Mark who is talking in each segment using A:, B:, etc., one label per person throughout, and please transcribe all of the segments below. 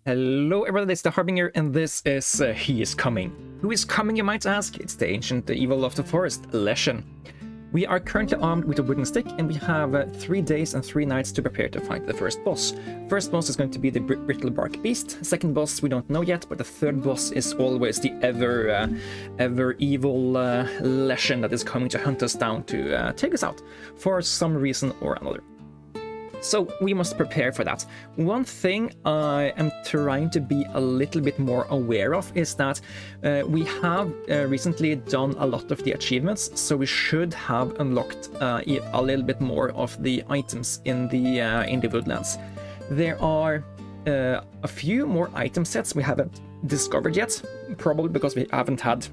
A: Hello everybody, it's the Harbinger, and this is He is Coming. Who is coming, you might ask? It's the ancient evil of the forest, Leshen. We are currently armed with a wooden stick, and we have 3 days and 3 nights to prepare to fight the first boss. First boss is going to be the brittle bark beast. Second boss we don't know yet, but the third boss is always the ever evil Leshen that is coming to hunt us down to take us out for some reason or another. So we must prepare for that. One thing I am trying to be a little bit more aware of is that we have recently done a lot of the achievements, so we should have unlocked a little bit more of the items in the woodlands. There are a few more item sets we haven't discovered yet, probably because we haven't had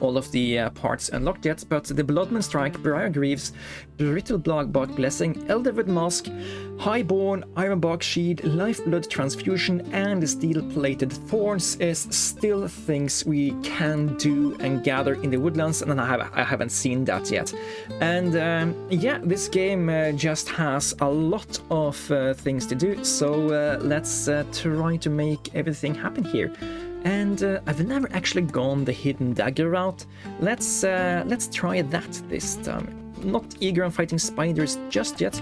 A: all of the parts unlocked yet, but the Bloodman Strike, Briar Greaves, Brittle Bark Blessing, Elderwood Mask, Highborn, Ironbark Sheed, Lifeblood Transfusion, and the Steel-Plated Thorns is still things we can do and gather in the woodlands, and I haven't seen that yet. And yeah, this game just has a lot of things to do, so let's try to make everything happen here. And I've never actually gone the hidden dagger route. Let's try that this time. Not eager on fighting spiders just yet.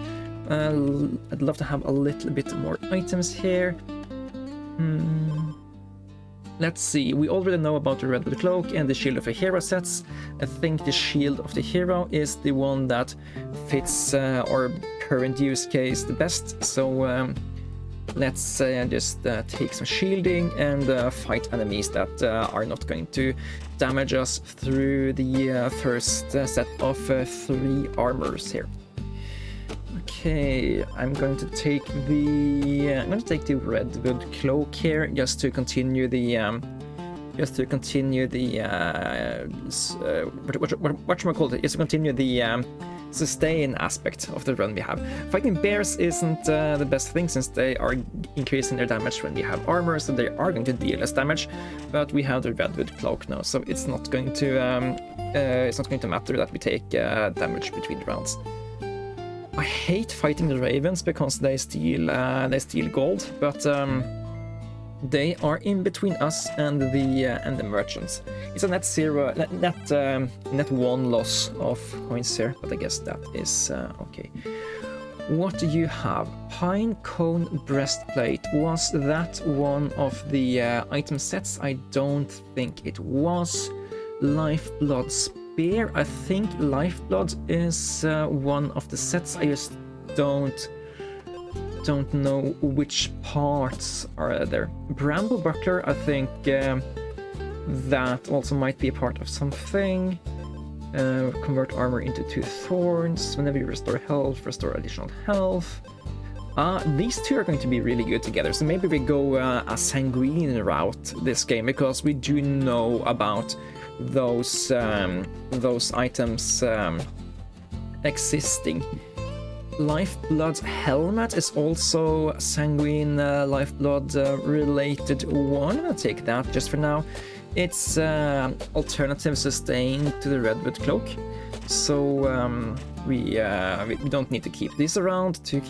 A: I'd love to have a little bit more items here. Let's see, we already know about the Redwood Cloak and the Shield of a Hero sets. I think the Shield of the Hero is the one that fits our current use case the best, so let's just take some shielding and fight enemies that are not going to damage us through the first set of 3 armors here. Okay, I'm going to take the Redwood Cloak here just to continue the sustain aspect of the run we have. Fighting bears isn't the best thing since they are increasing their damage when we have armor, so they are going to deal less damage. But we have the Redwood Cloak now, so it's not going to matter that we take damage between rounds. I hate fighting the ravens because they steal gold, but they are in between us and the merchants. It's a net 1 loss of coins here, but I guess that is okay. What do you have? Pine Cone Breastplate. Was that one of the item sets? I don't think it was. Lifeblood Spear. I think Lifeblood is one of the sets. I just don't know which parts are there. Bramble Buckler, I think that also might be a part of something. Convert armor into 2 thorns. Whenever you restore health, restore additional health. These 2 are going to be really good together, so maybe we go a sanguine route this game, because we do know about those items existing. Lifeblood Helmet is also a sanguine lifeblood related one. I'll take that just for now. It's alternative sustain to the Redwood Cloak, so we don't need to keep this around to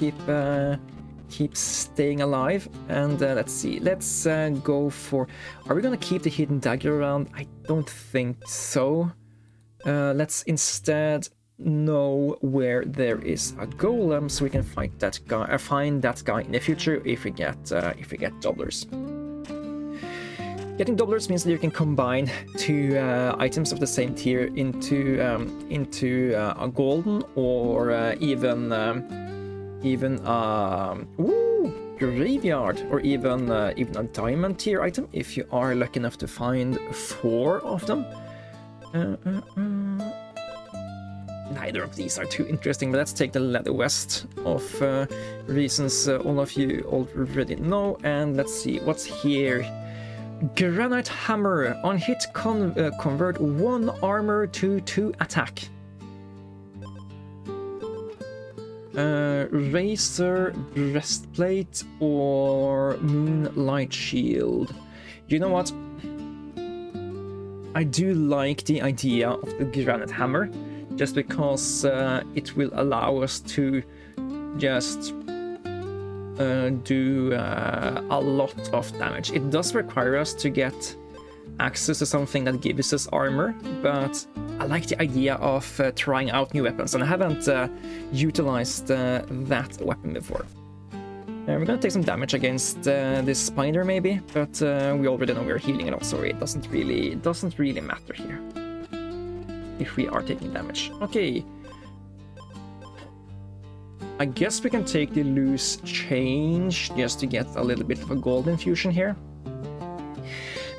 A: keep staying alive. And let's see, let's go for, are we gonna keep the hidden dagger around? I don't think so. Let's instead know where there is a golem, so we can find that guy in the future if we get doublers. Getting doublers means that you can combine 2 items of the same tier into a golden or even graveyard, or even a diamond tier item if you are lucky enough to find 4 of them. Neither of these are too interesting, but let's take the Leather Vest of reasons all of you already know. And let's see what's here. Granite Hammer. On hit, convert 1 armor to 2 attack. Razor Breastplate or Moonlight Shield. You know what? I do like the idea of the Granite Hammer, just because it will allow us to just do a lot of damage. It does require us to get access to something that gives us armor, but I like the idea of trying out new weapons, and I haven't utilized that weapon before. We're gonna take some damage against this spider maybe, but we already know we're healing it off, so it doesn't really matter here if we are taking damage. Okay. I guess we can take the loose change just to get a little bit of a gold infusion here.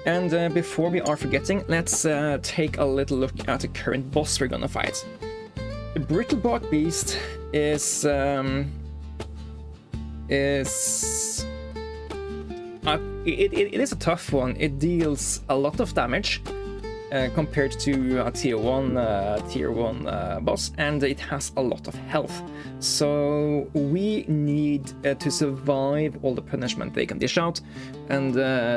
A: And before we are forgetting, let's take a little look at the current boss we're gonna fight. The Brittlebark Beast is it is a tough one. It deals a lot of damage compared to a tier 1 boss, and it has a lot of health. So we need to survive all the punishment they can dish out and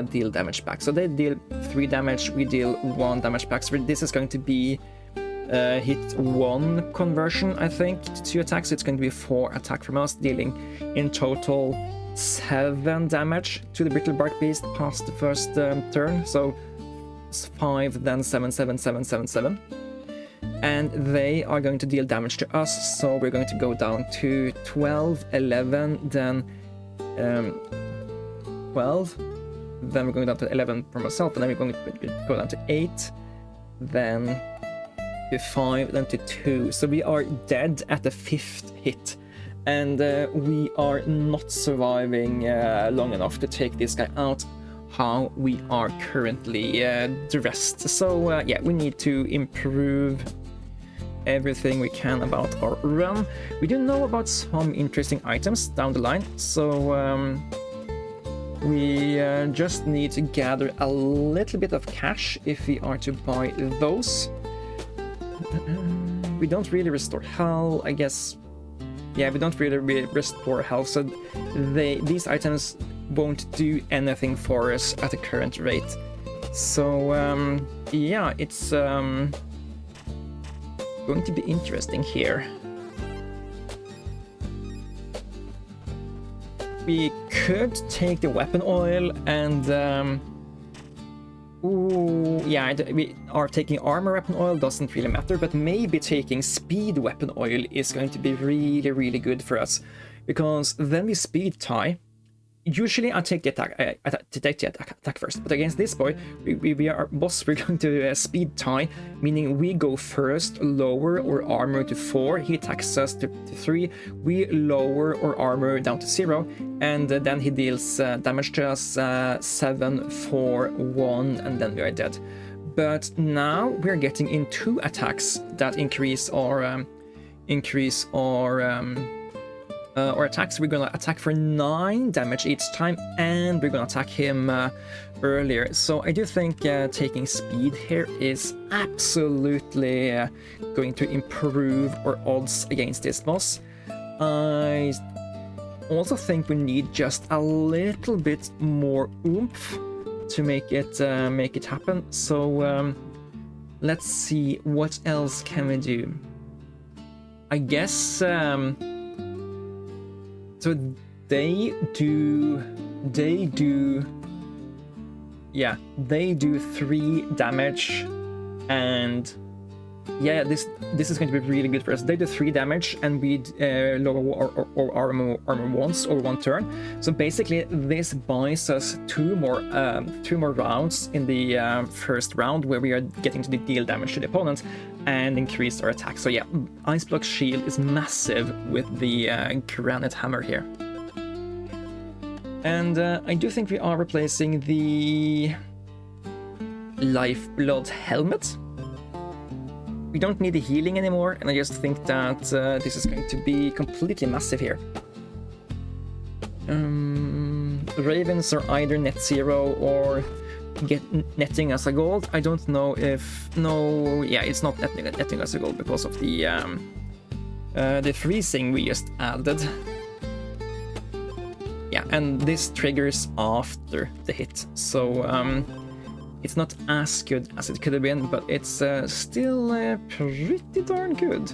A: deal damage back. So they deal 3 damage, we deal 1 damage back. So this is going to be hit 1 conversion, I think, to 2 attacks. So it's going to be 4 attack from us, dealing in total 7 damage to the Brittlebark Beast past the first turn. So 5, then 7, 7, 7, 7, 7. And they are going to deal damage to us, so we're going to go down to 12, 11, then 12, then we're going down to 11 from ourselves, and then we're going to go down to 8, then to 5, then to 2. So we are dead at the 5th hit, and we are not surviving long enough to take this guy out how we are currently dressed. So yeah, we need to improve everything we can about our run. We do know about some interesting items down the line, so we just need to gather a little bit of cash if we are to buy those. We don't really restore health, I guess. Yeah, we don't really restore health, so these items won't do anything for us at the current rate. So yeah, it's going to be interesting here. We could take the weapon oil and ooh, yeah, we are taking armor weapon oil, doesn't really matter, but maybe taking speed weapon oil is going to be really good for us, because then we speed tie. Usually I take the attack first, but against this boy, we're going to speed tie, meaning we go first, lower our armor to 4, he attacks us to 3, we lower our armor down to 0, and then he deals damage to us 7, 4, 1, and then we are dead. But now we're getting in 2 attacks that increase our attacks. We're gonna attack for 9 damage each time, and we're gonna attack him earlier. So I do think taking speed here is absolutely going to improve our odds against this boss. I also think we need just a little bit more oomph to make it happen. So let's see, what else can we do? I guess so they do 3 damage, and yeah, this is going to be really good for us. They do 3 damage, and we lower our armor once or 1 turn. So basically, this buys us 2 more rounds in the first round, where we are getting to deal damage to the opponent and increase our attack. So yeah, Ice Block Shield is massive with the Granite Hammer here. And I do think we are replacing the Lifeblood Helmet. We don't need the healing anymore, and I just think that this is going to be completely massive here. Ravens are either net 0 or netting us a gold. I don't know if... No, yeah, it's not netting us a gold because of the freezing we just added. Yeah, and this triggers after the hit, so it's not as good as it could have been, but it's still pretty darn good.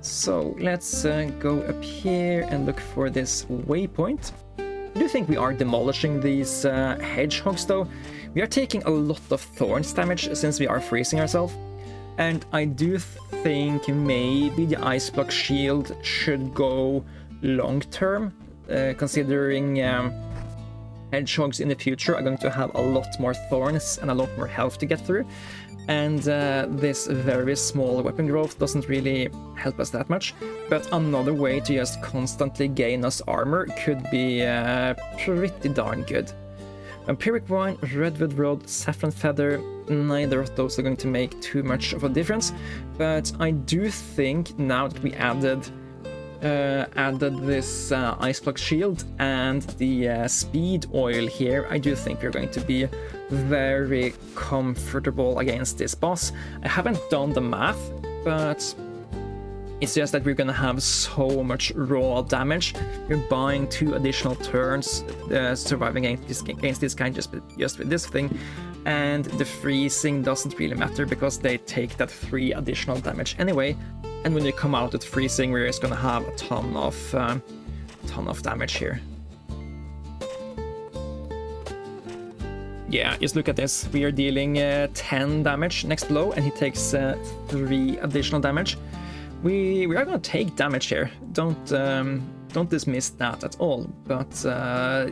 A: So let's go up here and look for this waypoint. I do think we are demolishing these hedgehogs though. We are taking a lot of thorns damage since we are freezing ourselves. And I do think maybe the ice block shield should go long term, considering hedgehogs in the future are going to have a lot more thorns and a lot more health to get through. And this very small weapon growth doesn't really help us that much. But another way to just constantly gain us armor could be pretty darn good. Vampiric Wine, Redwood Rod, Saffron Feather, neither of those are going to make too much of a difference. But I do think now that we added this ice block shield and the speed oil here, I do think we're going to be very comfortable against this boss. I haven't done the math, but it's just that we're gonna have so much raw damage. We're buying 2 additional turns surviving against this guy just with this thing, and the freezing doesn't really matter because they take that 3 additional damage anyway. And when you come out with freezing, we're just gonna have a ton of damage here. Yeah, just look at this. We are dealing 10 damage next blow, and he takes 3 additional damage. We are gonna take damage here. Don't dismiss that at all. But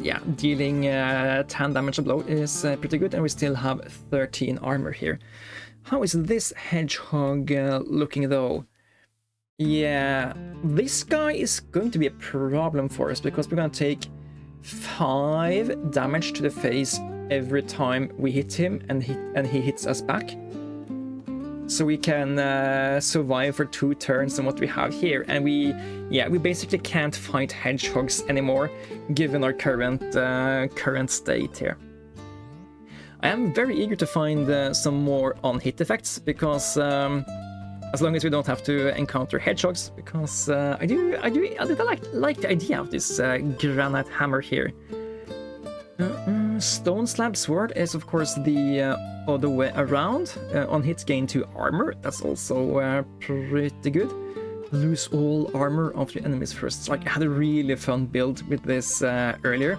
A: yeah, dealing 10 damage a blow is pretty good, and we still have 13 armor here. How is this hedgehog looking though? Yeah, this guy is going to be a problem for us because we're gonna take 5 damage to the face every time we hit him and he hits us back. So we can survive for 2 turns on what we have here, and we basically can't fight hedgehogs anymore given our current state here. I am very eager to find some more on-hit effects because as long as we don't have to encounter hedgehogs, because I do like the idea of this granite hammer here. Stone slab sword is of course the other way around. On hit gain 2 armor, that's also pretty good. Lose all armor of your enemies first strike. I had a really fun build with this earlier.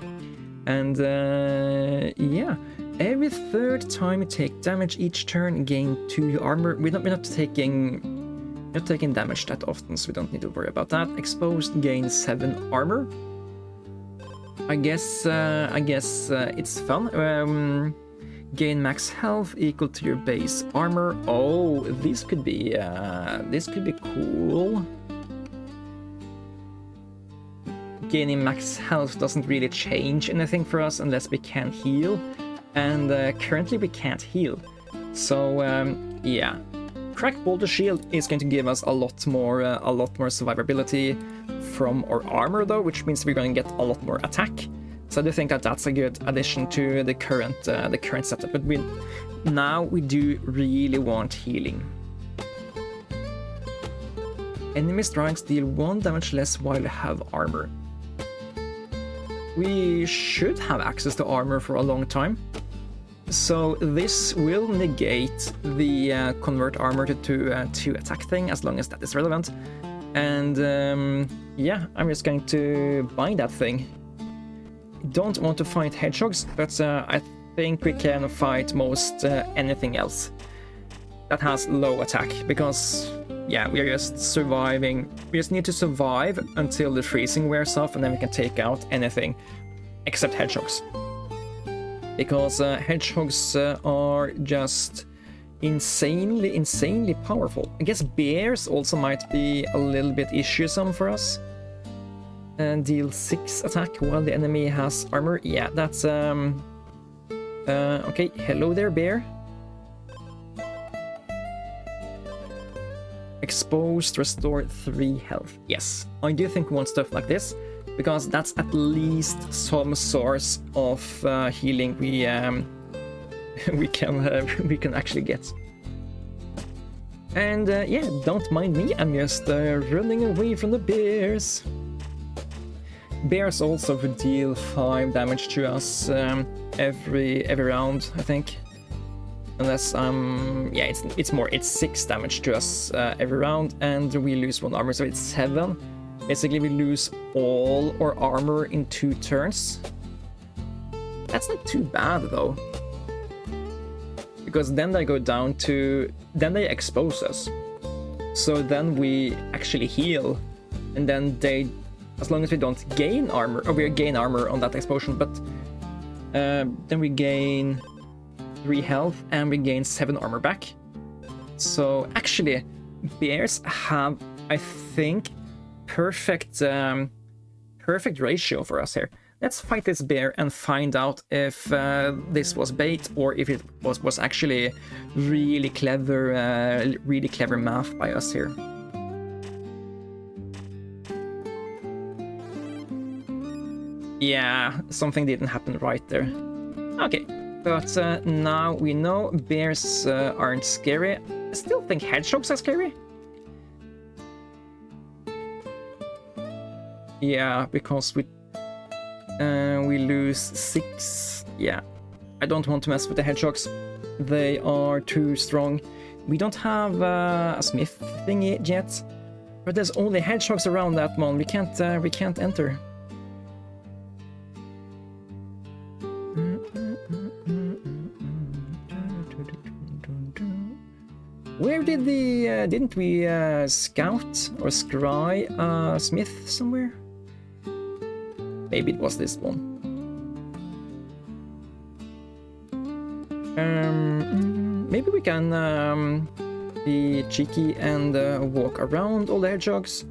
A: And yeah, every 3rd time you take damage each turn, gain 2 armor. We're not taking damage that often, so we don't need to worry about that. Exposed gain 7 armor. I guess it's fun. Gain max health equal to your base armor. Oh, this could be cool. Gaining max health doesn't really change anything for us unless we can heal, and currently we can't heal. So yeah, Cracked Boulder Shield is going to give us a lot more survivability from our armor though, which means we're going to get a lot more attack. So I do think that that's a good addition to the current setup. But now we do really want healing. Enemy strikes deal 1 damage less while you have armor. We should have access to armor for a long time. So this will negate the convert armor to attack thing as long as that is relevant. And yeah, I'm just going to buy that thing. Don't want to fight hedgehogs, but I think we can fight most anything else that has low attack, because yeah, we are just surviving. We just need to survive until the freezing wears off, and then we can take out anything except hedgehogs, because hedgehogs are just insanely powerful. I guess bears also might be a little bit issuesome for us. And deal 6 attack while the enemy has armor. Yeah, that's okay. Hello there, bear. Exposed, restore 3 health. Yes, I do think we want stuff like this, because that's at least some source of healing we can actually get. And yeah, don't mind me, I'm just running away from the bears. Bears also would deal 5 damage to us every round, I think. Unless yeah, it's 6 damage to us every round, and we lose 1 armor, so it's 7. Basically, we lose all our armor in 2 turns. That's not too bad though, because then they go down to, then they expose us. So then we actually heal, and then they, as long as we don't gain armor, or we gain armor on that explosion, but then we gain 3 health and we gain 7 armor back. So actually, bears have, I think, perfect ratio for us here. Let's fight this bear and find out if this was bait or if it was actually really clever math by us here. Yeah, something didn't happen right there. Okay, but now we know bears aren't scary. I still think hedgehogs are scary. Yeah, because we lose 6. Yeah, I don't want to mess with the hedgehogs. They are too strong. We don't have a smith thingy yet, but there's only hedgehogs around that one. We can't enter. Where did the didn't we scout or scry a smith somewhere? Maybe it was this one. Maybe we can be cheeky and walk around all the hedgehogs,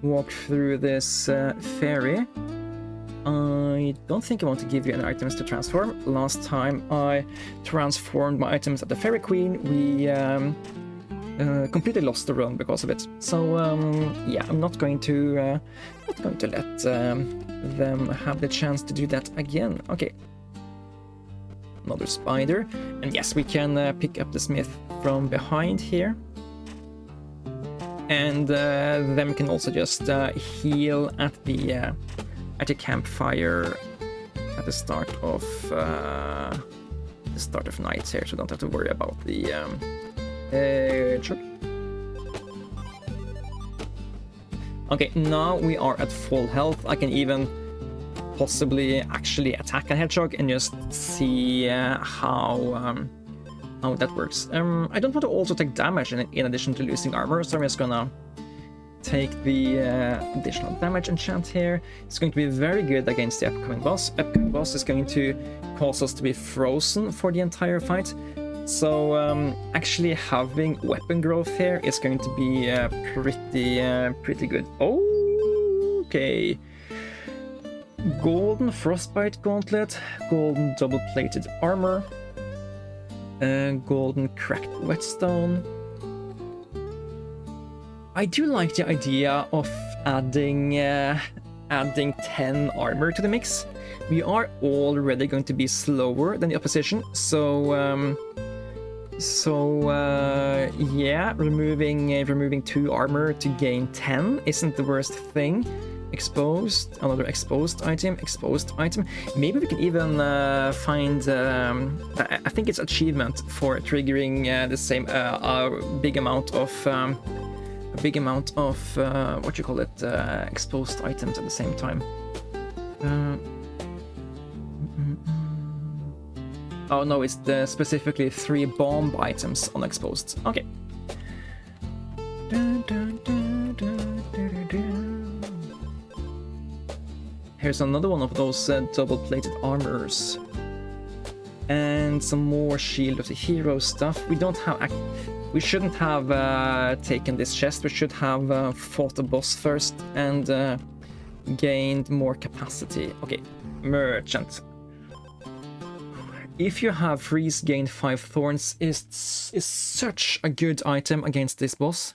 A: walk through this ferry. I don't think I want to give you any items to transform. Last time I transformed my items at the Fairy Queen, we completely lost the run because of it. So yeah, I'm not going to let them have the chance to do that again. Okay, another spider, and yes, we can pick up the smith from behind here, and then we can also just heal at the campfire at the start of night here, so don't have to worry about the sure. Okay, now we are at full health. I can even possibly actually attack a hedgehog and just see how that works. I don't want to also take damage in addition to losing armor, so I'm just gonna take the additional damage enchant here. It's going to be very good against the upcoming boss. Upcoming boss is going to cause us to be frozen for the entire fight. So actually having weapon growth here is going to be pretty good. Okay. Golden frostbite gauntlet, golden double-plated armor, golden cracked whetstone. I do like the idea of adding 10 armor to the mix. We are already going to be slower than the opposition, so yeah, removing 2 armor to gain 10 isn't the worst thing. Exposed, another exposed item. Maybe we can even find, I think it's achievement for triggering the same big amount of what you call it, exposed items at the same time. Oh no, it's specifically 3 bomb items unexposed. Okay. Here's another one of those double-plated armors. And some more Shield of the Hero stuff. We shouldn't have taken this chest. We should have fought the boss first and gained more capacity. Okay, merchant. If you have freeze, gain 5 thorns is such a good item against this boss.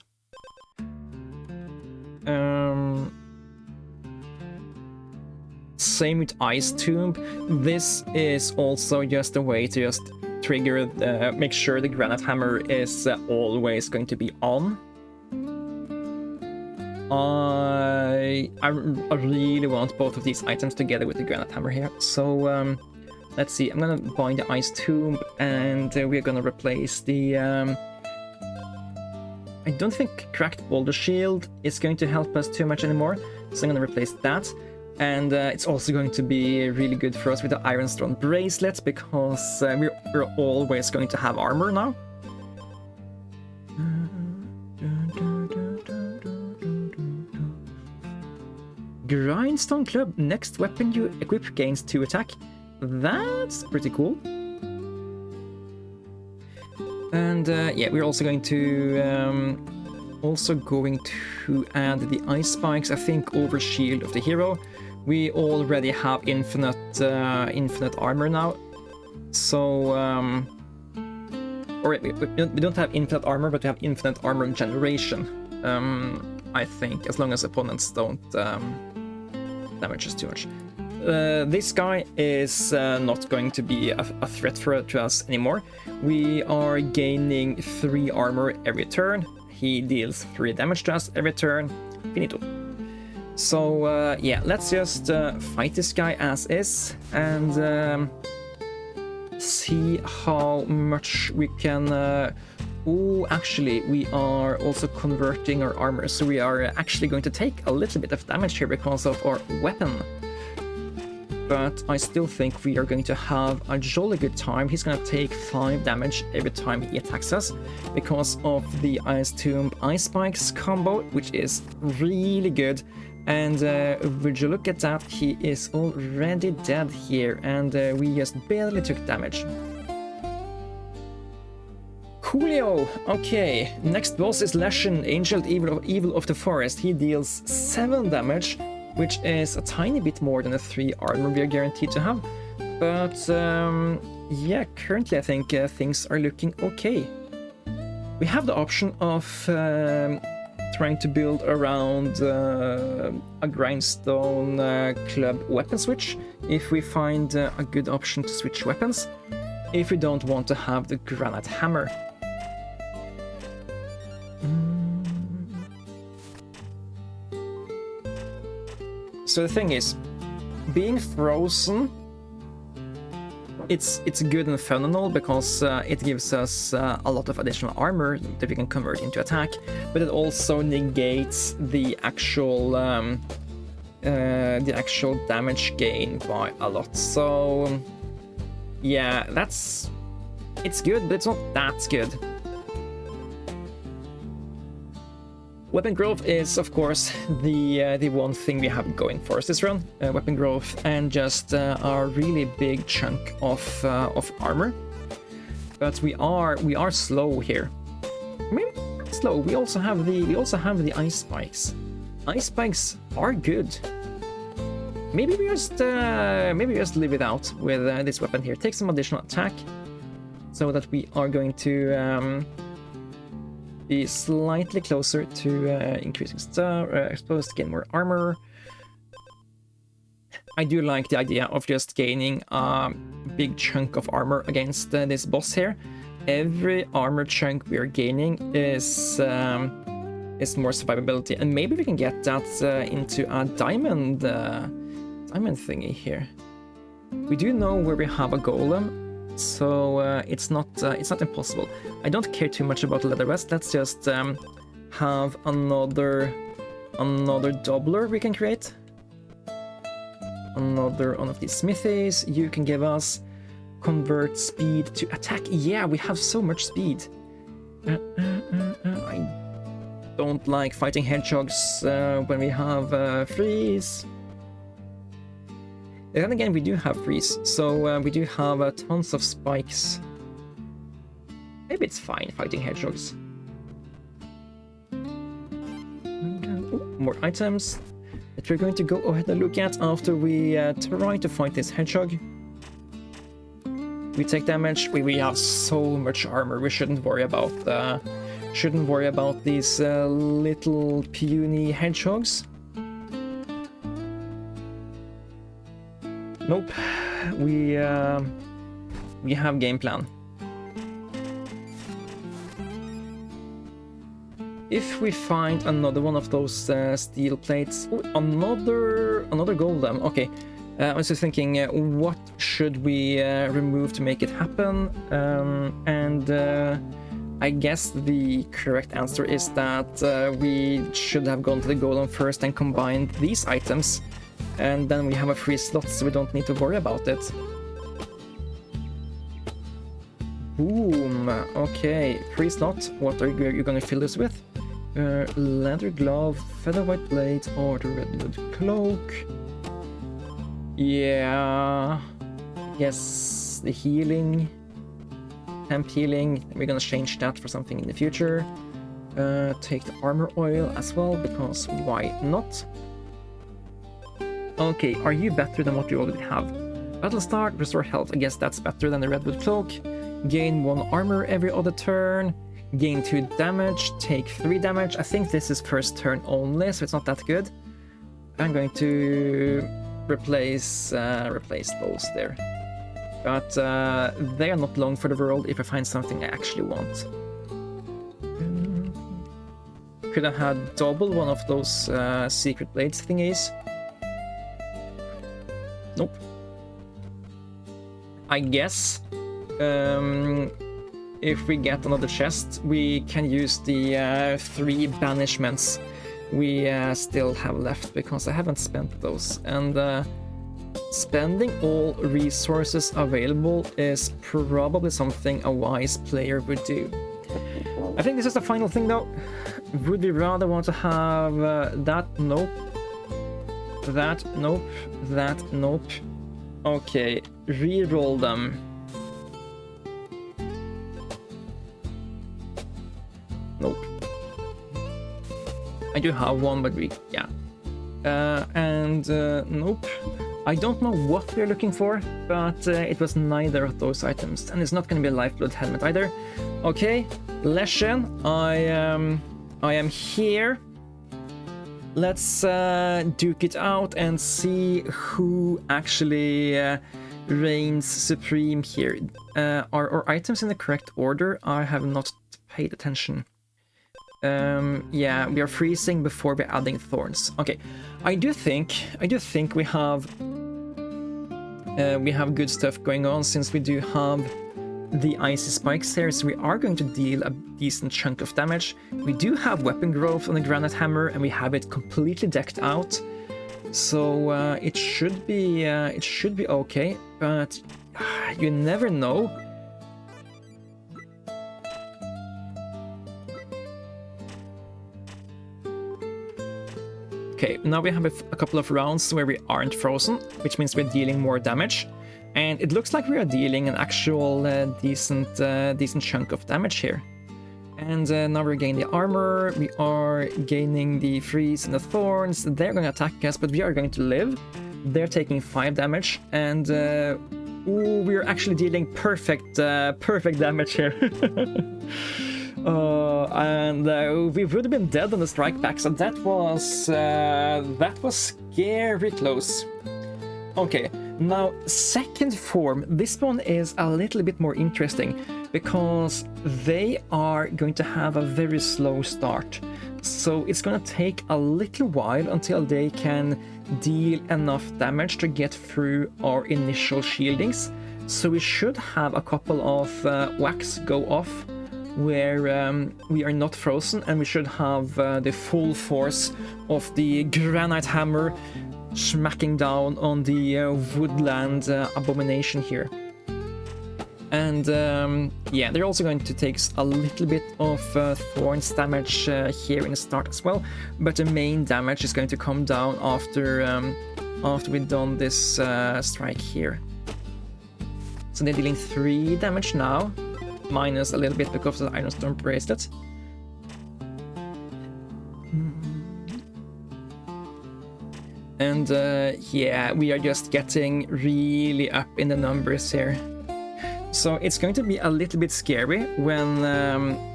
A: Same with Ice Tomb. This is also just a way to just trigger, make sure the Granite Hammer is always going to be on. I really want both of these items together with the Granite Hammer here. So Let's see, I'm gonna buy the Ice Tomb, and we're gonna replace the... I don't think Cracked Boulder Shield is going to help us too much anymore, so I'm gonna replace that. And it's also going to be really good for us with the Ironstone Bracelets, because we're always going to have armor now. Grindstone Club, next weapon you equip gains 2 attack. That's pretty cool. And yeah, we're also going to add the ice spikes, I think, over Shield of the Hero. We already have infinite armor now, so or we don't have infinite armor, but we have infinite armor generation. I think, as long as opponents don't damage us too much. This guy is not going to be a threat to us anymore. We are gaining 3 armor every turn. He deals 3 damage to us every turn. Finito. So yeah, let's just fight this guy as is, and see how much we can... Oh, actually, we are also converting our armor, so we are actually going to take a little bit of damage here because of our weapon. But I still think we are going to have a jolly good time. He's going to take 5 damage every time he attacks us because of the Ice Tomb Ice Spikes combo, which is really good. And would you look at that, he is already dead here, and we just barely took damage. Coolio! Okay, next boss is Leshen, Ancient Evil of the Forest. He deals 7 damage, which is a tiny bit more than the 3 armor we are guaranteed to have. But yeah, currently I think things are looking okay. We have the option of trying to build around a Grindstone Club weapon switch, if we find a good option to switch weapons, if we don't want to have the Granite Hammer. So the thing is, being frozen, it's good and fun and all, because it gives us a lot of additional armor that we can convert into attack, but it also negates the actual damage gain by a lot. So yeah, it's good, but it's not that good. Weapon growth is, of course, the one thing we have going for us this run. Weapon growth and just a really big chunk of armor. But we are slow here. Maybe not slow. We also have the ice spikes. Ice spikes are good. Maybe we just leave it out with this weapon here. Take some additional attack, so that we are going to be slightly closer to increasing exposed to gain more armor. I do like the idea of just gaining a big chunk of armor against this boss here. Every armor chunk we are gaining is more survivability, and maybe we can get that into a diamond thingy here. We do know where we have a golem, so it's not impossible. I don't care too much about leather vest. Let's just have another doubler we can create. Another one of these smithies. You can give us convert speed to attack. Yeah, we have so much speed. I don't like fighting hedgehogs when we have freeze. Then again, we do have freeze, so we do have tons of spikes. Maybe it's fine fighting hedgehogs. Ooh, more items that we're going to go ahead and look at after we try to fight this hedgehog. We take damage. We have so much armor. We shouldn't worry about these little puny hedgehogs. Nope, we have game plan. If we find another one of those steel plates, oh, another golem. Okay, I was just thinking, what should we remove to make it happen? I guess the correct answer is that we should have gone to the golem first and combined these items, and then we have a free slot, so we don't need to worry about it. Boom. Okay, free slot. What are you gonna fill this with? Leather glove, feather white blade, or the redwood cloak. Yeah, yes, the healing, temp healing. We're gonna change that for something in the future. Take the armor oil as well, because why not? Okay, are you better than what you already have? Battle start, restore health. I guess that's better than the redwood cloak. Gain 1 armor every other turn. Gain 2 damage, take 3 damage. I think this is first turn only, so it's not that good. I'm going to replace those there. But they are not long for the world if I find something I actually want. Could have had double one of those secret blades thingies. Nope. I guess if we get another chest, we can use the 3 banishments we still have left, because I haven't spent those. And spending all resources available is probably something a wise player would do. I think this is the final thing though. Would we rather want to have that? Nope. That? Nope. That? Nope. Okay, reroll them. Nope. I do have one, but yeah. Nope. I don't know what we're looking for, but it was neither of those items, and it's not going to be a lifeblood helmet either. Okay, Leshen, I am here. Let's duke it out and see who actually reigns supreme here. Are our items in the correct order? I have not paid attention. Yeah, we are freezing before we're adding thorns. Okay, I do think we have good stuff going on, since we do have the icy spikes here, so we are going to deal a decent chunk of damage. We do have weapon growth on the granite hammer, and we have it completely decked out, so it should be okay. But you never know. Okay, now we have a couple of rounds where we aren't frozen, which means we're dealing more damage. And it looks like we are dealing an actual decent chunk of damage here. And now we're gaining the armor, we are gaining the freeze and the thorns. They're going to attack us, but we are going to live. They're taking 5 damage, and we're actually dealing perfect damage here. We would have been dead on the strike back, so that was scary close. Okay, now second form. This one is a little bit more interesting, because they are going to have a very slow start. So it's going to take a little while until they can deal enough damage to get through our initial shieldings. So we should have a couple of whacks go off where we are not frozen, and we should have the full force of the granite hammer smacking down on the woodland abomination here. And yeah, they're also going to take a little bit of thorns damage here in the start as well, but the main damage is going to come down after we've done this strike here. So they're dealing 3 damage now, minus a little bit because of the Iron Storm bracelet. And yeah, we are just getting really up in the numbers here. So it's going to be a little bit scary when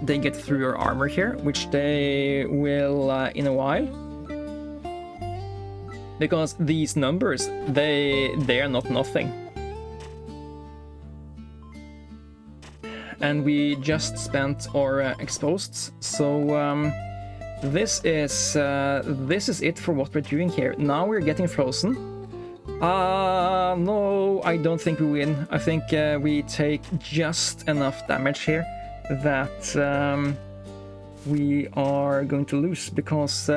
A: they get through our armor here, which they will in a while. Because these numbers, they are not nothing. And we just spent our exposed, so this is it for what we're doing here. Now we're getting frozen, No, I don't think we win. I think we take just enough damage here that we are going to lose, because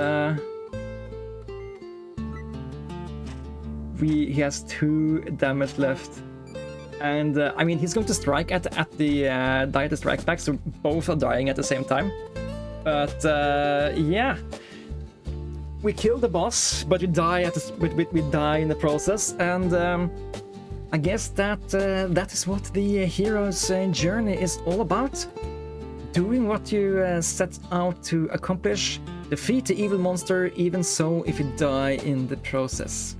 A: he has 2 damage left. And I mean, he's going to strike at the die at the strike back, so both are dying at the same time. But yeah, we kill the boss, but we die we die in the process. And I guess that is what the hero's journey is all about: doing what you set out to accomplish, defeat the evil monster, even so if you die in the process.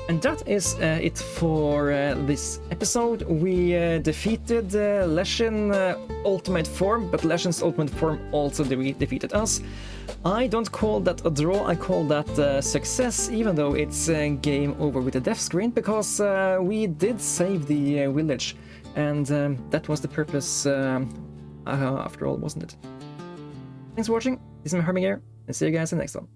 A: And that is it for this episode. We defeated Leshen Ultimate Form, but Leshen's Ultimate Form also defeated us. I don't call that a draw, I call that success, even though it's game over with a death screen, because we did save the village, and that was the purpose after all, wasn't it? Thanks for watching. This is Harbinger, and see you guys in the next one.